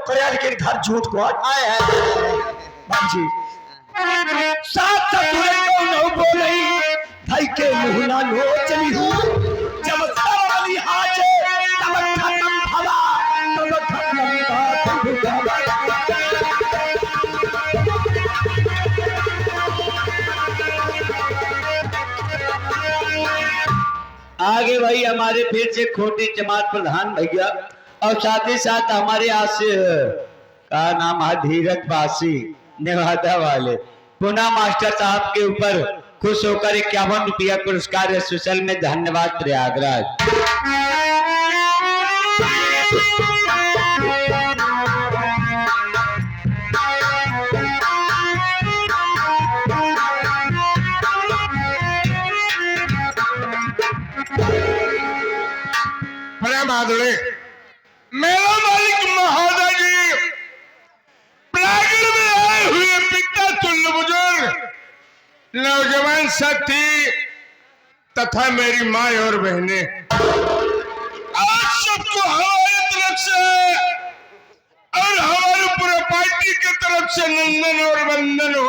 करे लेकिन घर झूठ को आए है बाबूजी साथ ससुर को न बोले भाई के मुंह ना लो चली हूँ जब सावली हाजे तब खत्म भला तब खत्म बात आगे भाई हमारे फिर से खोटी जमात प्रधान भैया और साथ ही साथ हमारे यहाँ से का नाम है धीरज बासी नेवादा वाले पुनः मास्टर साहब के ऊपर खुश होकर 51 रुपया पुरस्कार स्पेशल में धन्यवाद प्रयागराज। माधुरे मेरा मालिक महोदय जी प्रागण में आए हुए पिता तुल्य बुजुर्ग नौजवान साथी तथा मेरी माँ और बहनें आज सबको हमारी तरफ से और हमारे पूरे पार्टी की तरफ से नंदन और वंदन हो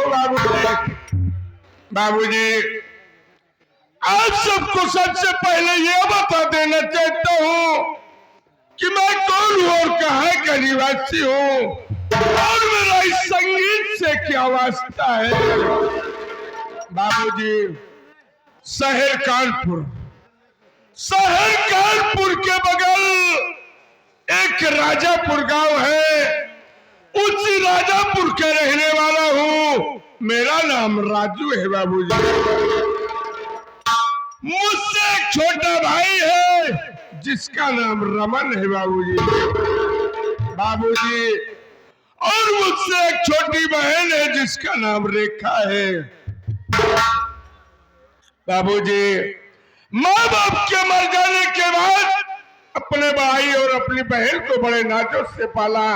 बाबूजी। आप सबको सबसे पहले यह बता देना चाहता हूँ कि मैं कौन हूँ और कहाँ का निवासी हूँ और मेरा इस संगीत से क्या वास्ता है। बाबूजी शहर कानपुर के बगल एक राजापुर गांव है, उसी राजापुर का रहने वाला हूँ। मेरा नाम राजू है बाबूजी। मुझसे एक छोटा भाई है जिसका नाम रमन है बाबूजी और मुझसे एक छोटी बहन है जिसका नाम रेखा है बाबूजी। माँ बाप के मर जाने के बाद अपने भाई और अपनी बहन को बड़े नाजुक से पाला।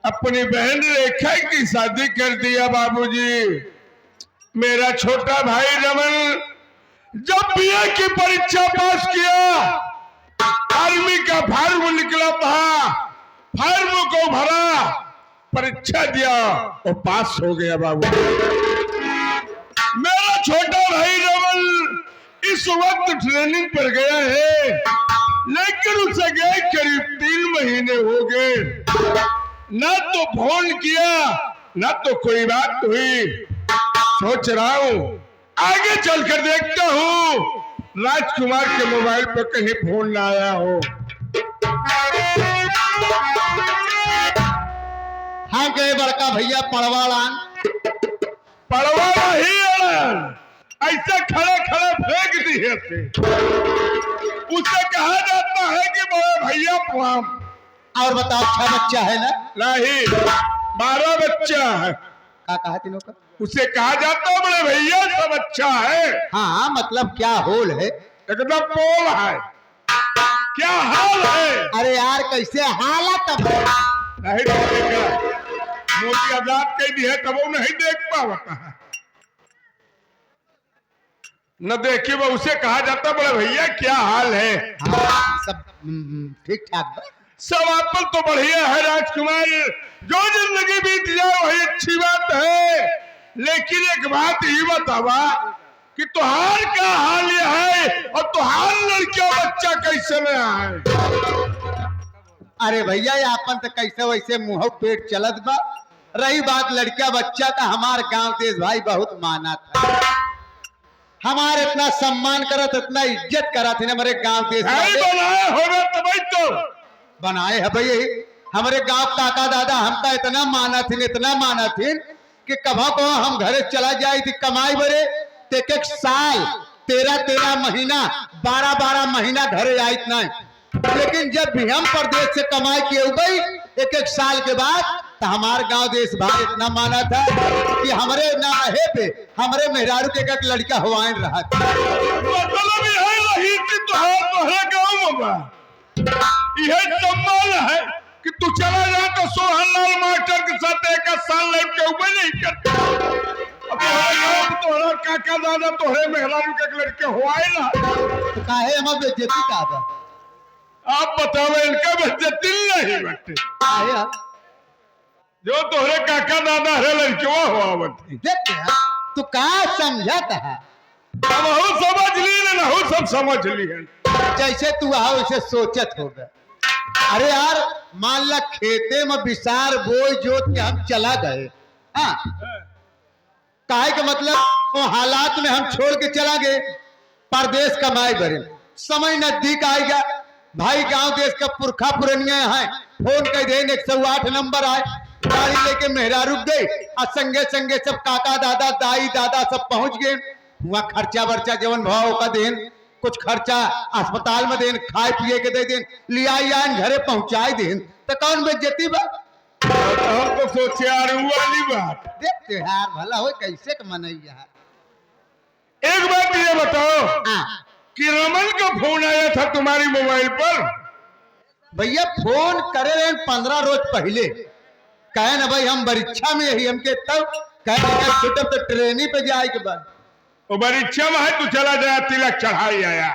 अपनी बहन रेखा की शादी कर दिया बाबूजी। मेरा छोटा भाई रमन जब बीए की परीक्षा पास किया, आर्मी का फॉर्म निकला था, फॉर्म को भरा, परीक्षा दिया और पास हो गया बाबू। मेरा छोटा भाई रमन इस वक्त ट्रेनिंग पर गया है, लेकिन उसे गए करीब 3 महीने हो गए, ना तो फोन किया ना तो कोई बात हुई। सोच रहा हूँ आगे चलकर देखता हूँ राजकुमार के मोबाइल पर कहीं फोन ना आया हो। हाँ गए बड़का भैया पड़वाड़ान ही ऐसे खड़े खड़े फेंक दिए थे। उसे कहा जाता है कि बड़े भैया प्रणाम। और बताओ 6 बच्चा है ना? नहीं 12 बच्चा है। क्या कहा तीनों का? उसे कहा जाता है बड़े भैया सब अच्छा है। हाँ मतलब क्या होल है? एकदम पोल है। क्या हाल है? अरे यार कैसे हालत है? नहीं देखेगा मोदी आजाद कह दी है तब वो नहीं देख पाता है। न देखिए वो उसे कहा जाता बड़े भैया क्या हाल है? हाँ, सब ठीक ठाक। सब आपन तो बढ़िया है राजकुमार, जो जिंदगी बीत जाए वही अच्छी बात है। लेकिन एक बात ही बतावा कि तुहार का हाल यह है और तुहार लड़का बच्चा कैसे में है? अरे भैया अपन तो कैसे वैसे मुंह पेट चलत बा। रही बात लड़का बच्चा का, हमार गांव देश भाई बहुत माना था, हमारे इतना सम्मान करत इतना इज्जत करा थे हमारे गांव देश बनाए होगा तभी तो बनाए है भाई। हमारे गांव काका दादा हमका इतना माना थी कि कभा को हम घरे चला जाए थी कमाई बरे एक साल 13 महीना 12 महीना घरे आई इतना। लेकिन जब भी हम प्रदेश से कमाई किए गई एक साल के बाद तो हमारे गांव देश भाई इतना माना था कि हमारे ना रहे पे हमारे मेहरारू के एक लड़का हुआइन रहा था। यह सम्मान है कि तू चला जा तो सोहनलाल मास्टर के साथ 1 साल लाइफ के ऊपर नहीं करता। तोहरा काका दादा तोहरे मेहरारू के लड़के हुआए ना काहे हम बेइज्जती का बा? आप बताओ इनका बच्चा दिल नहीं बटे आया जो तोहरे काका दादा हरे लड़कियों हुआ बटे देखते हैं तू का समझत है अब हूँ समझ ली ना हूँ सब समझ ली है जैसे तू आओ वैसे सोचत होगा। अरे यार मान ला खेते में विसार बोई जोत के हम चला गए, हाँ काहे के मतलब वो हालात में हम छोड़ के चला गए परदेश कमाए भरे, समय नजदीक आएगा भाई गांव देश का पुरखा पुरनिया है, फोन कर दे 108 नंबर आए, गाड़ी लेके मेहरा रुक गई और संगे संगे सब काका दादा दाई दादा सब पहुंच गए। वहाँ खर्चा वर्चा जवन भाव का देन, कुछ खर्चा अस्पताल में देन, खाए पिए के दे देन, लिया घरे पहुंचाए देन, तो कौन बेइज्जती बा? हम तो सोचे यार वाली बात। देखते यार भला हो कैसे का मनैया है। एक बात ये बताओ हाँ कि रमन का फोन आया था तुम्हारी मोबाइल पर? भैया फोन करे रहे 15 रोज पहले, कहे ना भाई हम परीक्षा में यही हमके तब कहे छुटब तो ट्रेनिंग पे जाए के बाद वो परीक्षा में है तू चला जाया तिलक चढ़ाई आया,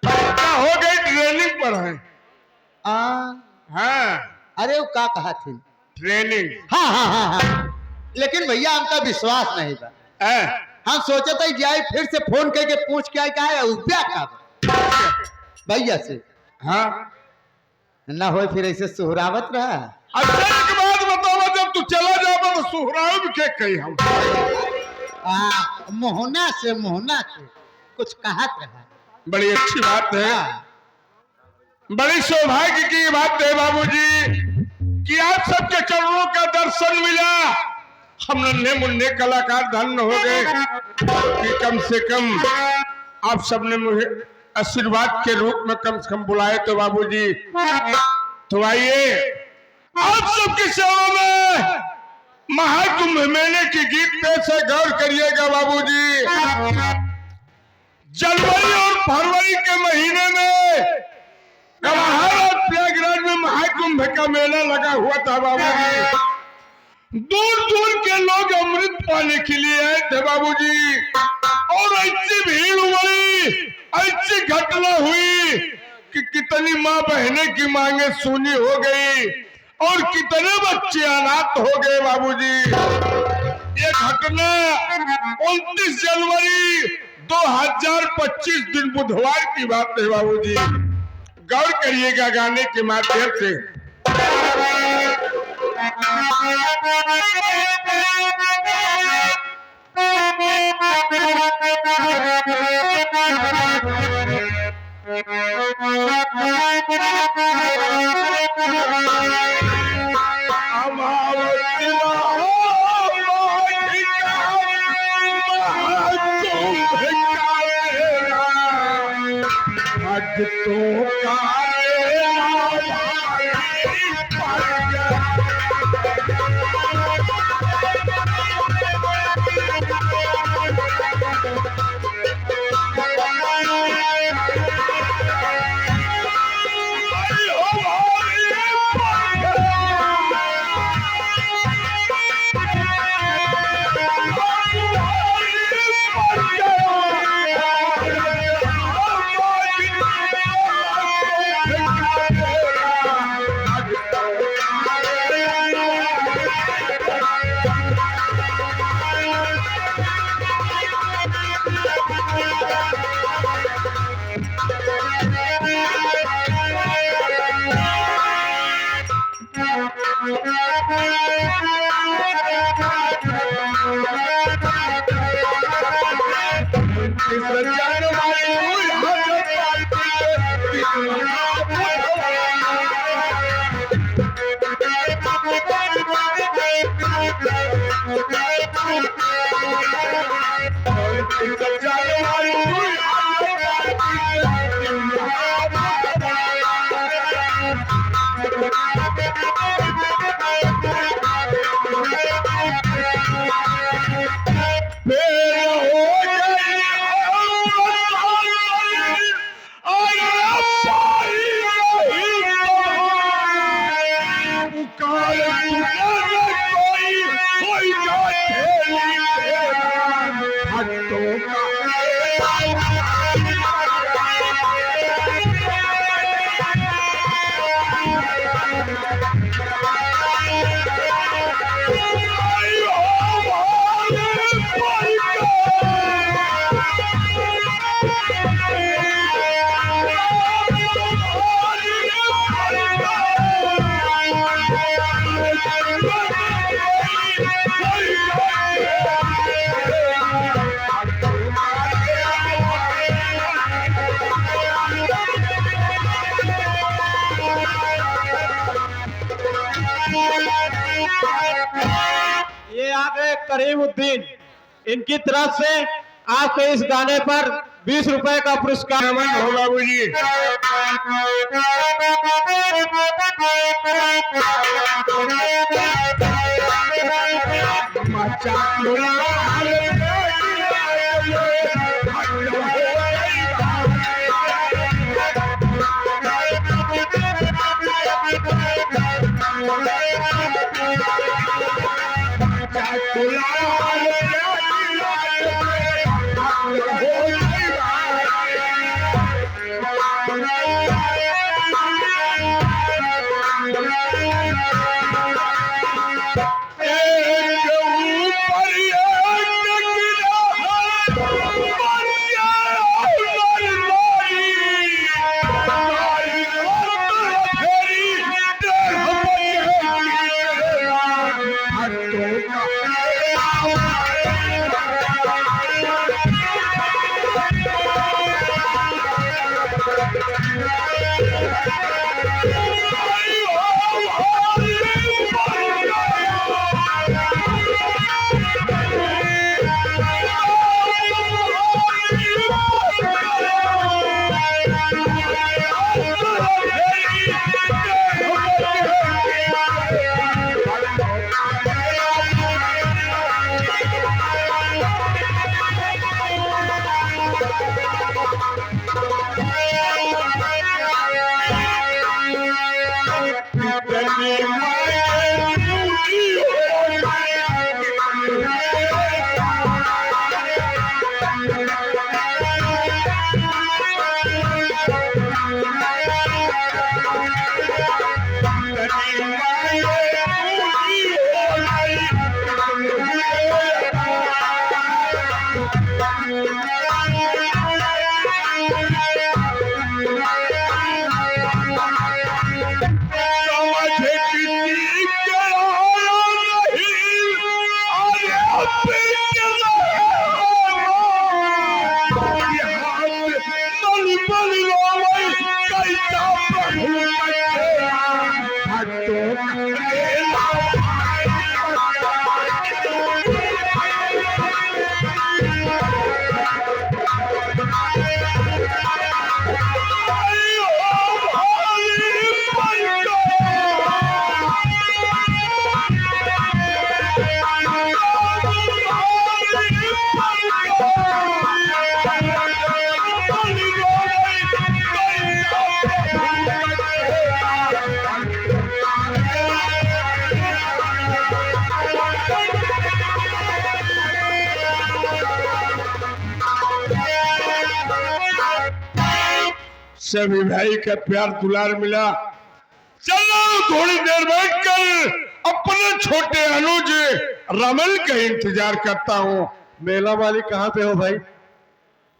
परीक्षा हो गई ट्रेनिंग पर है। हाँ अरे वो का कहा थी ट्रेनिंग। हाँ हाँ हाँ हाँ लेकिन भैया हमका विश्वास नहीं बा, हम सोचे थे जाए फिर से फोन करके पूछ के आए का है उब्या का भैया से, हाँ ना हो फिर ऐसे सुहरावत रहा। अच्छा एक बात बताओ, जब तू चला जाओ तो सुहराव के कही हम मोहना से कुछ कहत रहा। बड़ी अच्छी बात है, बड़ी सौभाग्य की बात है बाबूजी कि आप सबके चरणों का दर्शन मिला। हम नन्हे मुन्ने कलाकार धन्य हो गए कि कम से कम आप सबने मुझे आशीर्वाद के रूप में कम से कम बुलाए। तो बाबूजी तो आइए आप सबके सेवा में महाकुंभ मेले की गीत पे से गौर करिएगा बाबूजी। जनवरी और फरवरी के महीने में महाराज प्रयागराज में महाकुंभ का मेला लगा हुआ था बाबूजी। दूर दूर के लोग अमृत पाने के लिए आए थे बाबूजी, और ऐसी भीड़ हुई, ऐसी घटना हुई कि कितनी माँ बहने की मांगे सूनी हो गई और कितने बच्चे अनाथ हो गए बाबूजी। ये घटना 29 जनवरी 2025 दिन बुधवार की बात है बाबूजी। गौर करिएगा गाने के माध्यम से। ये आ गए करीमुद्दीन, इनकी तरफ से आपके इस गाने पर 20 रुपए का पुरस्कार। हो बाबू जी। सभी भाई का प्यार दुलार मिला। चलो थोड़ी देर बैठ कर अपने छोटे अनुज रमल का इंतजार करता हूँ। मेला मालिक कहाँ पे हो भाई?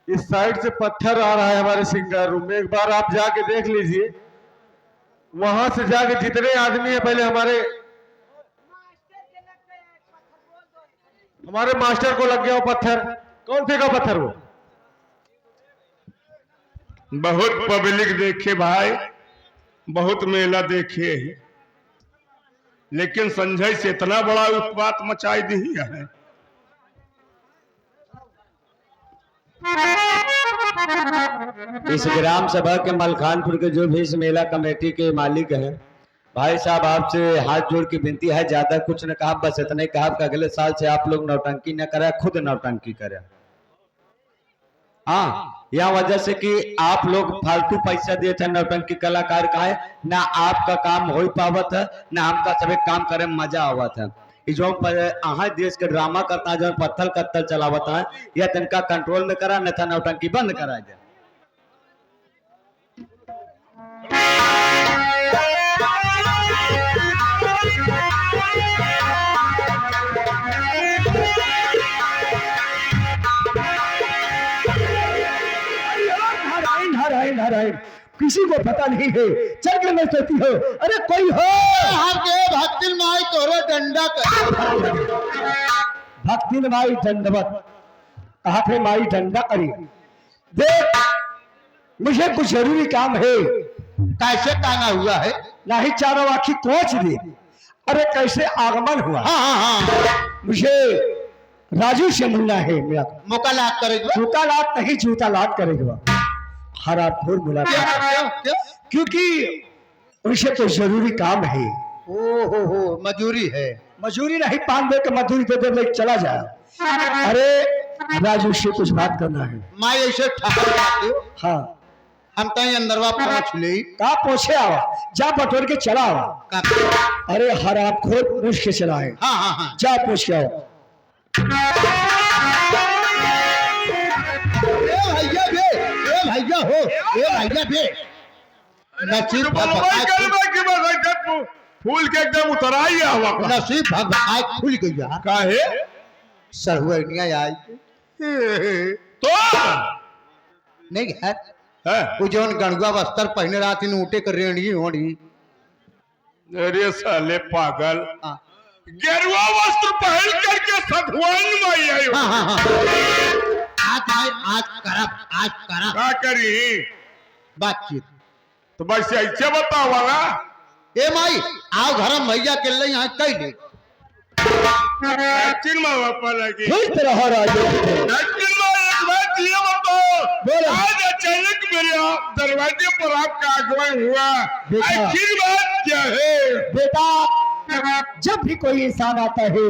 इस साइड से पत्थर आ रहा है हमारे सिंगर रूम में, एक बार आप जाके देख लीजिए। वहां से जाके जितने आदमी है पहले हमारे मास्टर को लग गया वो पत्थर। कौन फेंका पत्थर वो? बहुत पब्लिक देखे भाई, बहुत मेला देखे, लेकिन संजय से इतना बड़ा उत्पात मचाई दी है। इस ग्राम सभा के मलखानपुर के जो भी इस मेला कमेटी के मालिक हैं, भाई साहब आपसे हाथ जोड़ के विनती है, ज्यादा कुछ न कहा, बस इतने कहा कि अगले साल से आप लोग नौटंकी न करें, खुद नौटंकी करें। हाँ, यह वजह से कि आप लोग फालतू पैसा देते हैं नौटंकी कलाकार का है ना, आपका काम हो पावत है ना हमका सभी काम करे मजा आवत है। जो अहा देश के ड्रामा करता है, जो पत्थर कत्तल चलावत है, या तनका कंट्रोल में करा न था नौटंकी बंद करा जाए। किसी को पता नहीं है। चल के मैं सोती हो, अरे कोई हो। हमके भक्तिन माई तोरे डंडा कर। भक्ति माई दंडवत कहा थे, माई डंडा करी। देख मुझे कुछ जरूरी काम है। कैसे टांगा हुआ है? नहीं चारों आखी कोच दे। अरे कैसे आगमन हुआ? हाँ हाँ हाँ, मुझे राजू से मिलना है। मेरा मौका लाद करेगा। जूता लाद नहीं, जूता लाद करेगा। हरामखोर मुलाकात, क्यों? क्योंकि उनसे तो जरूरी काम है। ओ हो मजूरी है। मजूरी नहीं, 5 दे के मजदूरी दे दे, चला जाए। अरे राजू से कुछ बात करना है। माई ऐसे ठहर जाते हो। हाँ हम तई अंदरवा पहुंच ले। का पूछे आवा, जा बटोर के चला आवा। अरे हरामखोर पूछ के चला है। हाँ हाँ हाँ, जा पूछ के आओ। भैया बे, ए भैया हो, ए भैया बे। नसीब फूल के एकदम उतरा ही हुआ। नसीब भगवान खुल गया। काहे सरहुआ आई तो नहीं है। है? वो जौन गणगुआ बस्तर पहने रात इन ऊँटे कर रेणी होनी। अरे साले पागल, हाँ गेरुआ वस्त्र पहन करके सधुआन में आई हो। हाँ हाँ हाँ। आज करब क्या करी बातचीत। तो बस ऐसे बताओ वाला। ए माई आओ घर में भैया के लिए यहाँ कई ले। लगी खुश रहो राजू। एक बात ये बताओ, बोलो। आज अचानक मेरे दरवाजे पर आपका आगमन हुआ, देखा। आखिर बात क्या है? बेटा जब भी कोई इंसान आता है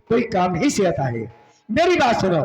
कोई काम ही से आता है। मेरी बात सुनो।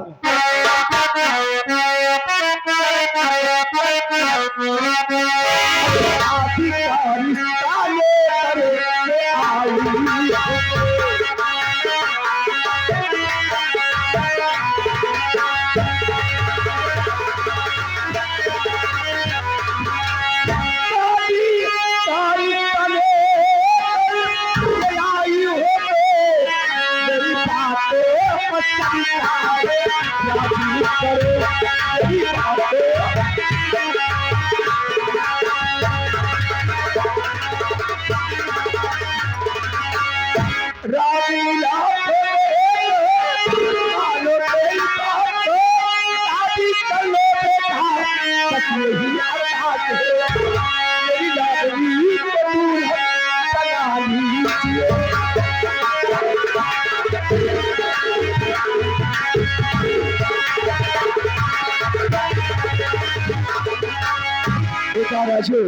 राजू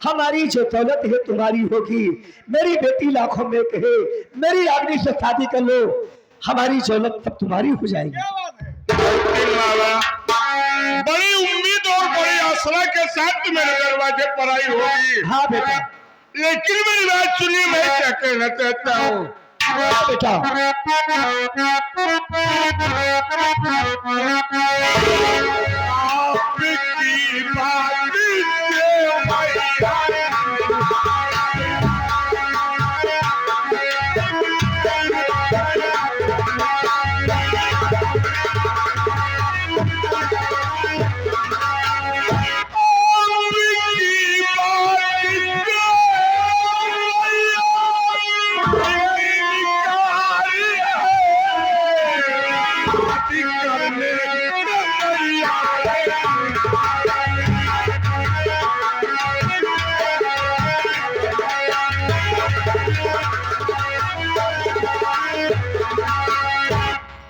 हमारी जो दौलत है तुम्हारी होगी। मेरी बेटी लाखों में कहे मेरी आदमी से शादी कर लो, हमारी दौलत तब तुम्हारी हो जाएगी। बड़ी उम्मीद और बड़ी आशा के साथ मेरे दरवाजे पर आई होगी। हाँ बेटा, लेकिन मेरी बात सुनिए, मैं क्या कहना चाहता हूँ। बेटा आपकी बात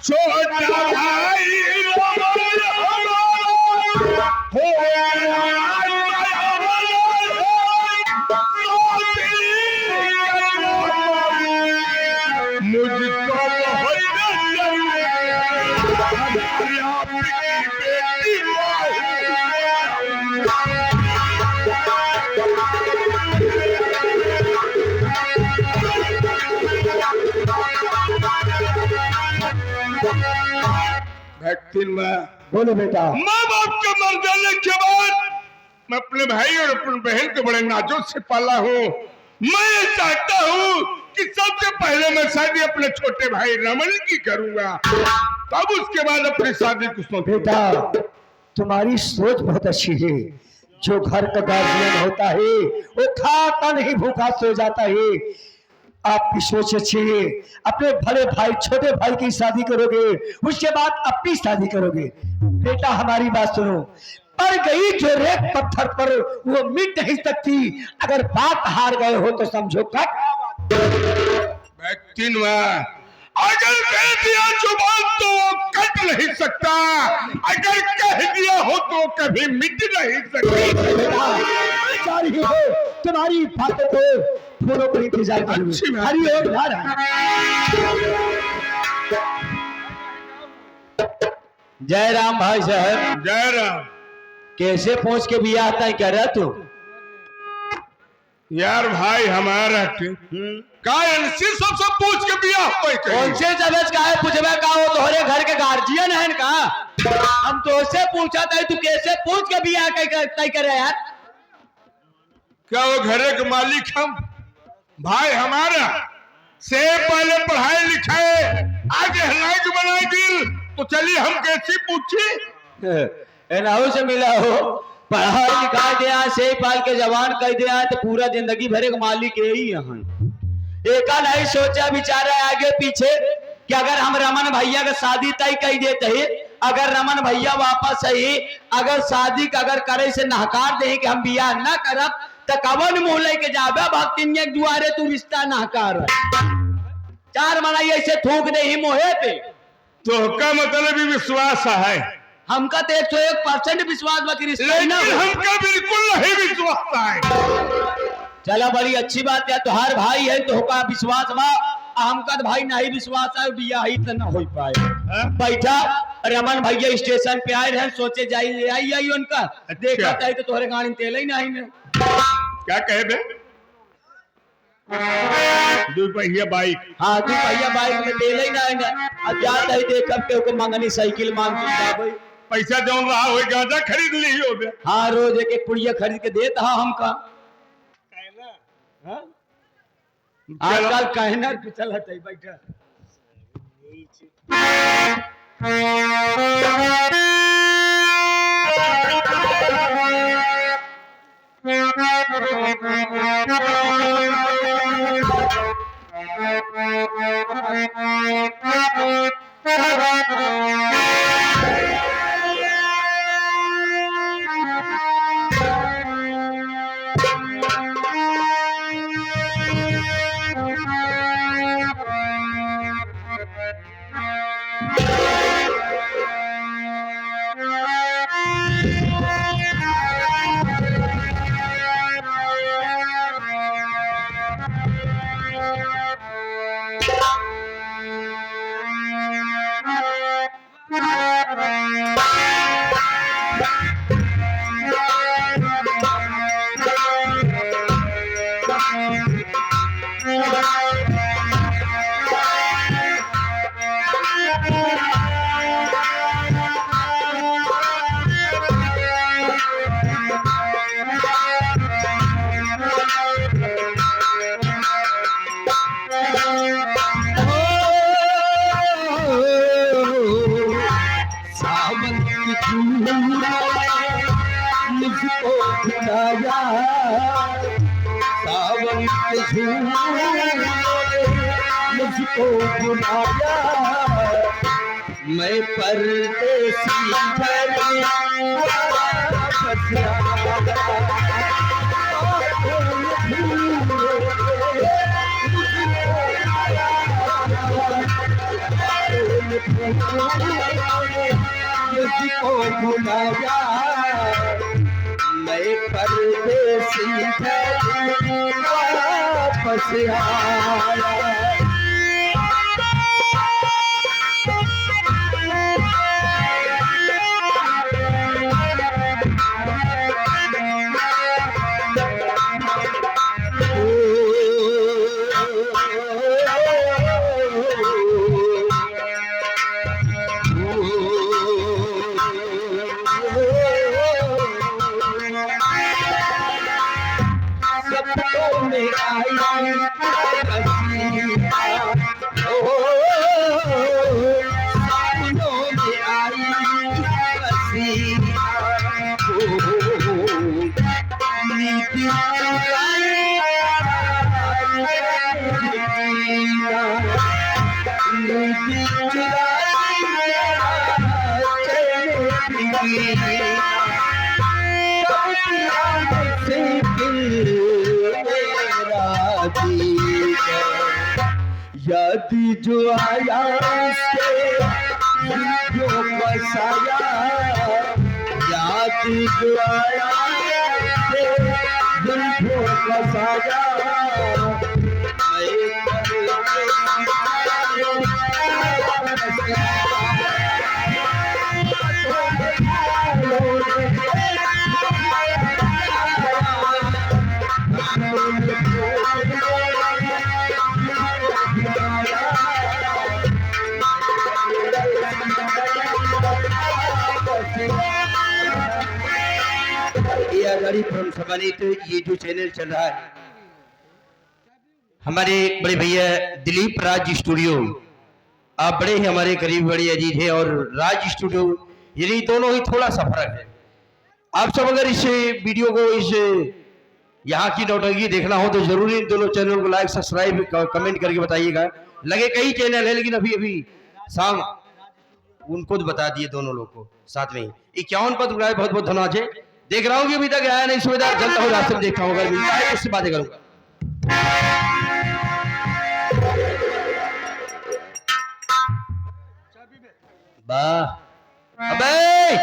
छोटा भाई मुझको बोलो बेटा। माँ बाप के मर जाने के बाद मैं अपने भाई और अपनी बहन को बड़े नाजुक से पाला हूँ। मैं ये चाहता हूँ कि सबसे पहले मैं शादी अपने छोटे भाई रमन की करूंगा, तब उसके बाद अपनी शादी को सोचूंगा। बेटा तुम्हारी सोच बहुत अच्छी है। जो घर का गार्जियन होता है वो खाता नहीं भूखा सो जाता है। आप भी सोच अच्छे, अपने बड़े भाई छोटे भाई की शादी करोगे, उसके बाद अपनी शादी करोगे। बेटा हमारी बात सुनो, पर गई जो रेत पत्थर पर वो मिट नहीं सकती। अगर बात हार गए हो तो समझो कट। अगर कह दिया जुबान तो वो कट नहीं सकता, अगर कह दिया हो तो कभी मिट नहीं सकता। ही हो तुम्हारी बातों को फूलों को इंतजार करूंगी। हरिओम नारायण। जय राम भाई साहब। जय राम। कैसे पहुंच के बियाह तय कर रहा तू? यार भाई हमारा सब पूछ के बियाह कौन से जगह का है पूछबे का? वो तोहरे घर के गार्जियन है का? हम तो उससे पूछा था, तू कैसे पूछ के बियाह तय करे यार? क्या वो घरे के मालिक हम? भाई हमारा से पहले पढ़ाई लिखाए आगे लायक बनाए दिल, तो चलिए हम कैसे पूछे? एनाहू से मिला हो, पढ़ा लिखा दिया, से पाल के जवान कर दिया, तो पूरा जिंदगी भरे का मालिक यही यहाँ। एक नहीं सोचा विचारा आगे पीछे कि अगर हम रमन भैया का शादी तय कर देते हैं, अगर रमन भैया वापस आई, अगर शादी का अगर करे से नहकार दे कि हम बियाह ना करब, तो कवन मुंह लेके जाबे भक्तिन के दुआरे तू रिश्ता नहकार। चार मनाई ऐसे थूक दे ही मोहे पे। तो का मतलब भी विश्वास है? हमका तो 101% विश्वास बाकी रिश्ता ना, लेकिन हमका बिल्कुल नहीं विश्वास है। चला बड़ी अच्छी बात है, तुहार भाई है तो होगा विश्वास बा, हमका तो भाई नहीं विश्वास है, बियाह ही तो ना हो पाए। बैठा रमन भैया स्टेशन पे आए हैं, सोचे जाई ले आई उनका। देखा तो तोहरे गाड़ी में तेल ही नहीं ने। क्या कहे बे? 2 पहिया बाइक। हाँ 2 पहिया बाइक में तेल ही नहीं ने। अब जाता ही देखब के ओको मंगनी साइकिल मांग के पैसा जौन रहा हो गांजा खरीद ली हो बे। हाँ रोज एक पुड़िया खरीद के देता हमका। आजकल कहना चला बैठा मुझको बुलाया, मैं परदेसी मुझको बुलाया, मैं परदेसी वापस आया। से दिल मेरा जीता, याद जो आया से जो बसाया, याद जो आया से जो बसाया, गाड़ी फ्रॉम सम्मानित ये जो चैनल चल रहा है हमारे बड़े भैया दिलीप राज स्टूडियो, आप बड़े ही हमारे करीब बड़े अजीज हैं, और राज स्टूडियो ये दोनों ही थोड़ा सा फर्क है। आप सब अगर इस वीडियो को इस यहाँ की नौटंकी देखना हो तो जरूर इन दोनों चैनल को लाइक सब्सक्राइब कमेंट करके बताइएगा। लगे कई चैनल है लेकिन अभी शाम उनको तो बता दिए दोनों लोग को साथ में ही 51 पद रुपए। बहुत बहुत धन्यवाद है। देख रहा हूँ कि अभी तक आया नहीं सुबेदार, जल्द हो रास्ते में देखता हूँ, अगर मिलता है उससे बातें करूंगा। वाह अबे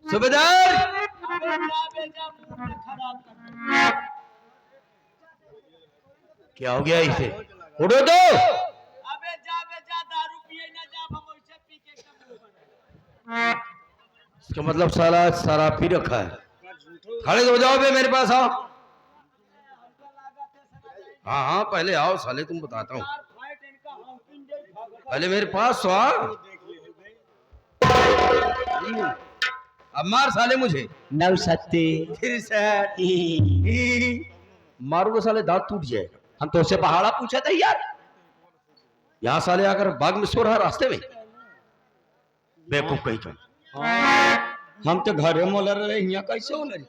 सुबेदार, क्या हो गया इसे? उठो तो। अबे जा दारू पिए ना जा, हम वैसे पी के इसका मतलब साला सारा पी रखा है। खड़े हो जाओ बे, मेरे पास आओ। हाँ हाँ पहले आओ साले, तुम बताता हूँ, पहले मेरे पास तो आ। अब मार साले मुझे। नौ सत्ते फिर से मारूंगा साले, दांत टूट जाएगा। हम तो उससे पहाड़ा पूछा था यार, यहाँ साले आकर बाग में सो रहा रास्ते में, बेवकूफ कहीं का। हम तो घरे मोलर रहे, यहाँ कैसे हो रही?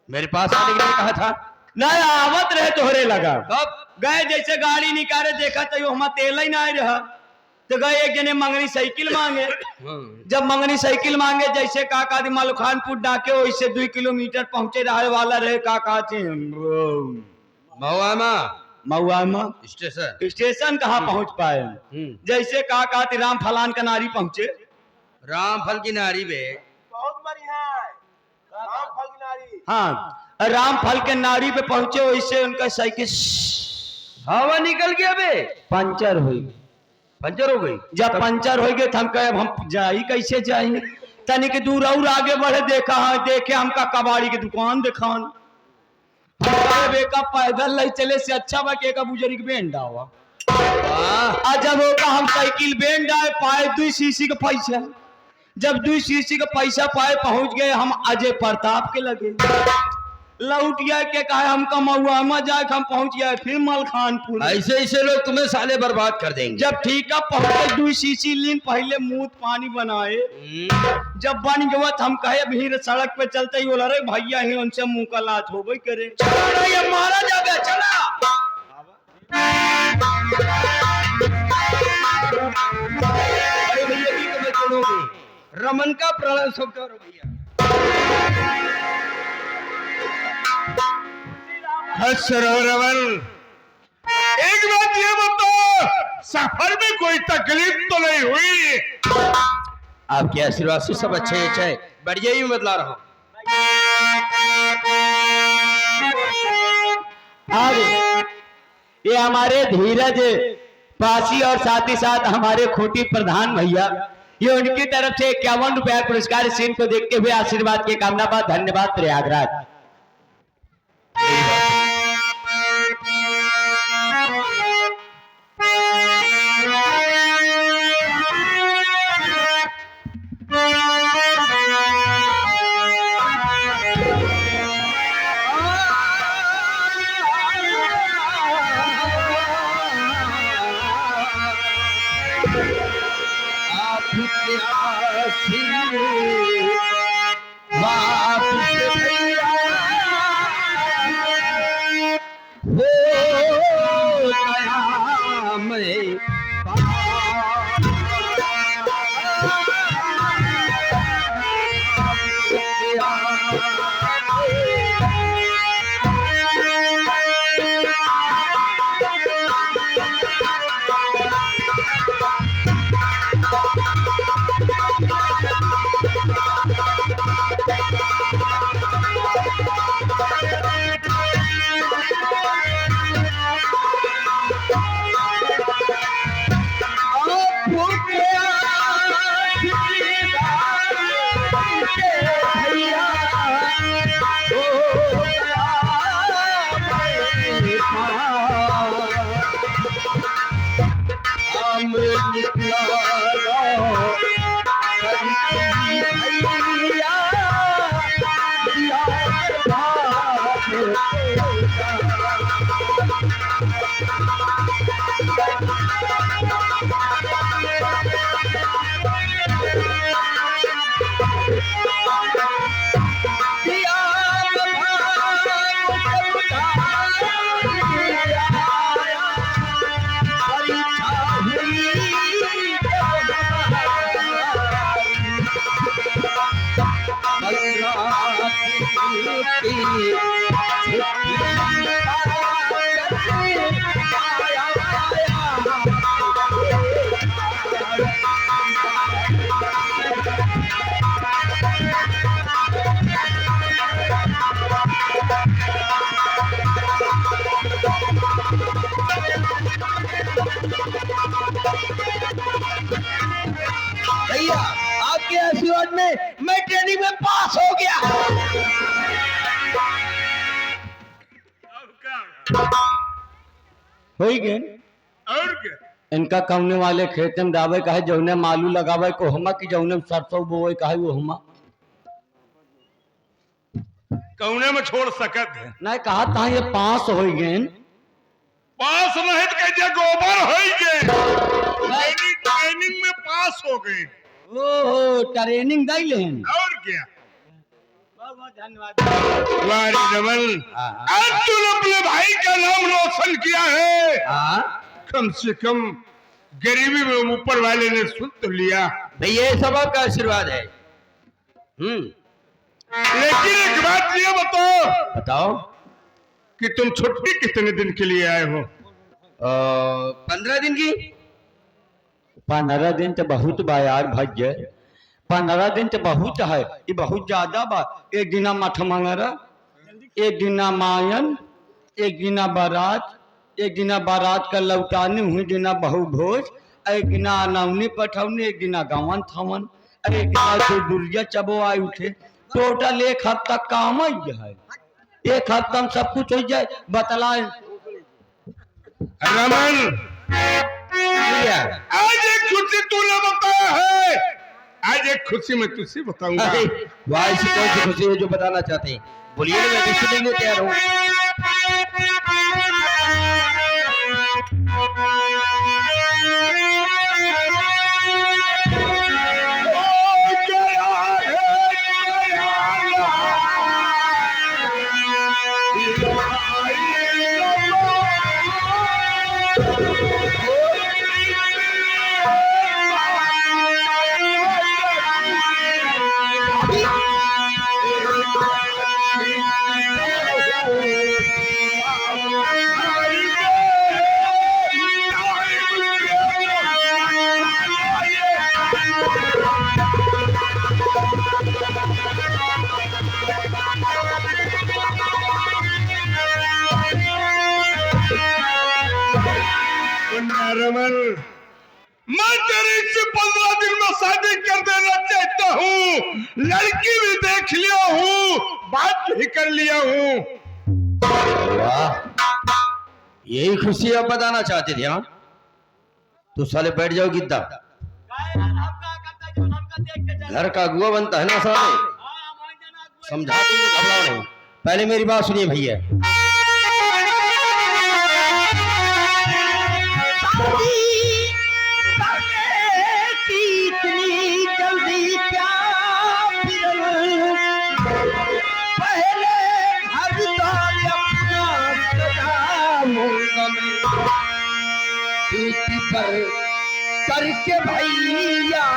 मेरे पास आने के लिए कहा था ना, आवत रहे तोहरे लगा। कब गए जैसे गाड़ी निकाले देखा तो हम तेल ही ना रहा, तो गए एक जने मंगनी साइकिल मांगे। जब मंगनी साइकिल मांगे जैसे काका दी मालूखानपुर डाके वैसे 2 किलोमीटर पहुंचे रहे वाला रहे काका थे महुआमा स्टेशन कहाँ पहुंच पाए। जैसे काका थे राम फलान का नारी पहुंचे, रामफल की नारी बे बहुत बढ़िया है, रामफल की नारी। हाँ रामफल के नारी पे पहुंचे वैसे उनका साइकिल हवा निकल गया बे, पंचर हो गई। जब पंचर हो गए तो हम कहे हम जाई कैसे जाएंगे, तनिक दूर और आगे बढ़े देखा है, देखे हमका कबाड़ी की दुकान दिखान, बेका पैदल ले चले से अच्छा बा के का बुजरी के बेंड आवा। जब होगा हम साइकिल बेंड आए पाए 2 सीसी के पैसा, जब 2 सीसी का पैसा पाए पहुंच गए हम अजय प्रताप के लगे। लौट गया के कहा हमका महुआ जाके हम पहुंच गए फिर मलखानपुर। ऐसे लोग तुम्हें साले बर्बाद कर देंगे। जब ठीक है पहुंचे 2 सीसी लीन पहले मुंह पानी बनाए, जब बन गया हम कहे भीड़ सड़क पे चलते ही बोला रे भैया ही उनसे मुंह का लात हो गई करे, ये मारा जाएगा चला। भैया की रमन का प्रण सब करो भैया। रमन, एक बात ये बताओ, सफर में कोई तकलीफ तो नहीं हुई? आपके आशीर्वाद से सब अच्छे बढ़िया ही बतला रहा हूँ। ये हमारे धीरज पासी और साथ ही साथ हमारे खोटी प्रधान भैया, ये उनकी तरफ से 51 रुपया पुरस्कार सीन को देखते हुए आशीर्वाद की कामना पर धन्यवाद प्रयागराज। भैया आपके आशीर्वाद में मैं ट्रेनिंग में पास हो गया। हो गए और क्या इनका कमने वाले खेत में डाबे का है जौने मालू लगावे को हमा कि जौने में सरसों बोए का है वो हमा कौने में छोड़ सकत है नहीं कहा था ये 5 हो गए पास नहीं तो कहते गोबर हो गए ट्रेनिंग में पास हो गए ओहो ट्रेनिंग दई लेन और क्या बहुत धन्यवाद वारी रमन आज तूने अपने भाई का नाम रोशन किया है कम से कम गरीबी में ऊपर वाले ने सुन तो लिया भैया ये सब आपका आशीर्वाद है। लेकिन एक बात ये बताओ कि तुम छुट्टी कितने दिन के लिए आए हो 15 दिन की। 15 दिन तो बहुत बा यार भैया 15 दिन तो बहुत है ये बहुत ज्यादा बा। एक दिना मठ मंगरा एक दिना मायन एक दिना बारात एक दिना बारात का लौटानी हुई दिना बहु भोज एक दिना अनौनी पठौनी एक दिना गवन थवन एक दिना दुर्जा चबो आई उठे टोटल 1 हफ्ता काम ही है। 1 हफ्ता में सब कुछ हो जाए बतलाए रमन आज एक खुशी तूने बताया है आज एक खुशी मैं तुझसे बताऊंगा वाह ऐसी कौन सी खुशी है जो बताना चाहते हैं बोलिए मैं भी सुनने को तैयार हूँ। रमन मैं तेरे से 15 दिन में शादी कर देना चाहता हूँ लड़की भी देख लिया हूँ बात भी कर लिया हूँ। यही खुशी आप बताना चाहते थे। हाँ तो साले बैठ जाओ गिद्दा घर का अगुआ बनता है ना साले समझा दूंगा घबराओ नहीं। पहले मेरी बात सुनिए भैया इतनी जल्दी क्या पहले पर करके भैया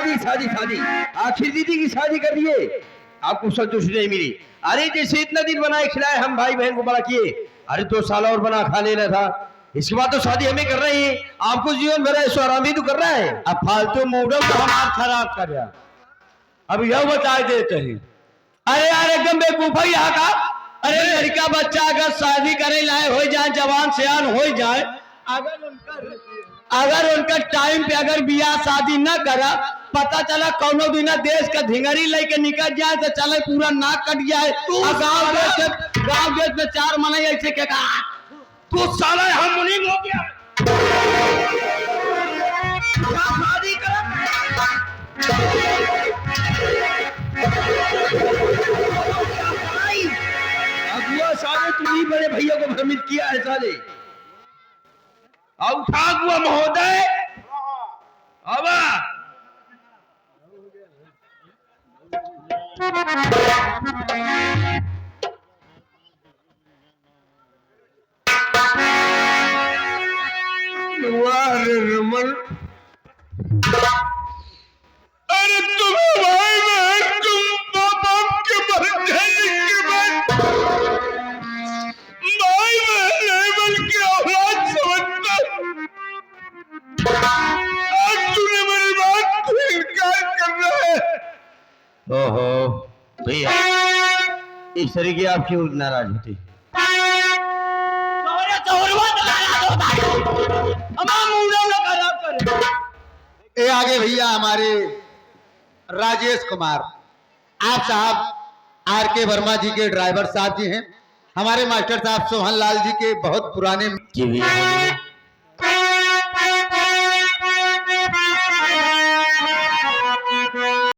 ये शादी शादी आखिर दीदी की शादी कर दिए आपको संतुष्टि नहीं मिली। अरे जैसे इतना दिन बनाए खिलाए हम भाई बहन को बड़ा किए अरे 2 साल और बना खा लेना था इसके बाद तो शादी हमें कर रहे हैं, आपको जीवन भर ऐशो आराम ही तो कर रहा है। अब फालतू मूडों को हमारा खराब कर रहा। अब यह बता देते हैं। अरे यार एकदम बेवकूफ है यहाँ का। अरे लड़का बच्चा अगर शादी करे लाए हो जाए, जवान सियान हो जाए, अगर उनका टाइम पे अगर बियाह शादी न करा, पता चला कौनो दिन देश का धिंगरी लेके निकल जाए तो चले पूरा नाक कट जाए। गाँव देश में 4 मनाई ऐसे के कहा तू साला हम मुनीम हो गया। क्या शादी अगुआ साले तुम्ही बड़े भैया को भ्रमित किया है साले। उठा अगुआ महोदय अब वाह रे रमन, अरे तुम भाई बहन, तुम बाप बाप के मर जाने के बाद भाई बहन नहीं बल्कि औलाद समझता। आज तूने मेरी बात को इनकार कर रहा है। ओहो भैया, इस तरीके आप क्यों नाराज होती? ये आगे भैया हमारे राजेश कुमार, आप साहब आर के वर्मा जी के ड्राइवर साहब जी हैं, हमारे मास्टर साहब सोहन लाल जी के बहुत पुराने जी भैया।